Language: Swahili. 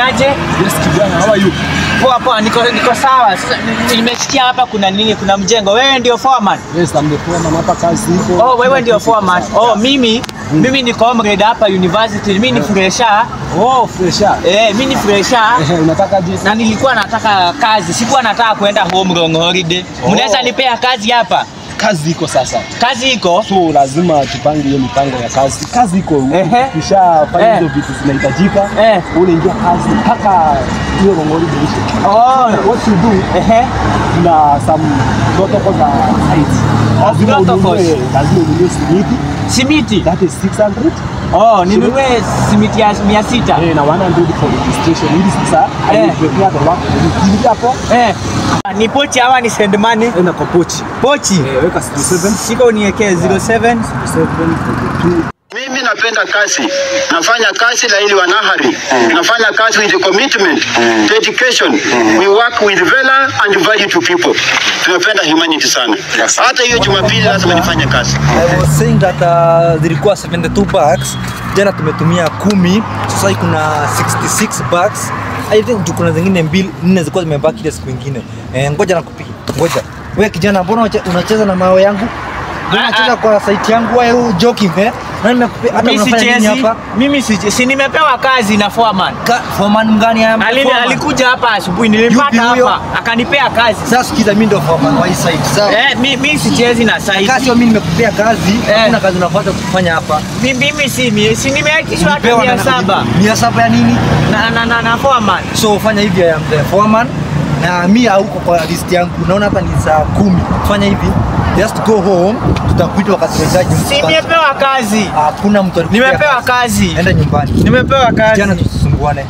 aje? Yes kijana, how are you? Poa, niko sawa. Sasa nimesikia hapa kuna nini, kuna mjengo. Wewe ndio foreman? Yes, I'm the foreman hapa kazi ipo. Oh, wewe ndio foreman. Oh, mimi ni comrade hapa university. Mimi ni fresher. Oh, fresher. Mimi ni fresher. Unataka je? Na nilikuwa nataka kazi. Sikuwa nataka kwenda home long holiday. Mnaweza nipea kazi hapa? Kazi iko sasa. Kazi iko? So lazima tupange hiyo mipango ya kazi. Kazi iko. Kisha fanya hizo vitu zinahitajika. Unaingia kazi mpaka hiyo ngongoli iishe. Oh, what you do? Na some protocols are site. Lazima ununue simiti. That is 600. Oh, ninunue simiti ya 600. Na 100 for registration. Hili sasa prepare the work. Ni hapo. Ni pochi hawa ni send money? Na kwa pochi. Pochi? Weka 07. Siko uniwekee 07. Mimi napenda kazi. Nafanya kazi la ili wanahari. Nafanya kazi with commitment, dedication. We work with valor and value to people. Tunapenda humanity sana. Hata hiyo Jumapili lazima nifanye kazi. I was saying that zilikuwa 72 bags. Jana tumetumia 10. Sasa kuna 66 bags. I think kuna zingine 2 4 zilikuwa zimebaki ile siku nyingine. Ngoja nakupiga. Ngoja. Wewe kijana, mbona unacheza na mawe yangu? Unacheza kwa site yangu wewe joking Na nimekupea hata unafanya nini hapa? Mimi si nimepewa kazi na foreman. Foreman mgani hapa? Alikuja hapa asubuhi, nilimpata hapa akanipea kazi. Sasa sikiza, mimi ndio foreman wa hii site. Sawa? Mimi sichezi na site. Kazi mimi nimekupea kazi, hakuna kazi unafuata kufanya hapa. Mimi si nimeakishwa hata 700. 700 ya nini? Na foreman. So fanya hivi, I am the foreman. Na mimi huko kwa list yangu unaona hapa ni saa 10. Fanya hivi, just go home, tutakuita wakati unahitaji. Si nimepewa kazi. Hakuna mtu alikupa. Nimepewa kazi. Enda nyumbani. Nimepewa kazi. Jana tusisumbuane.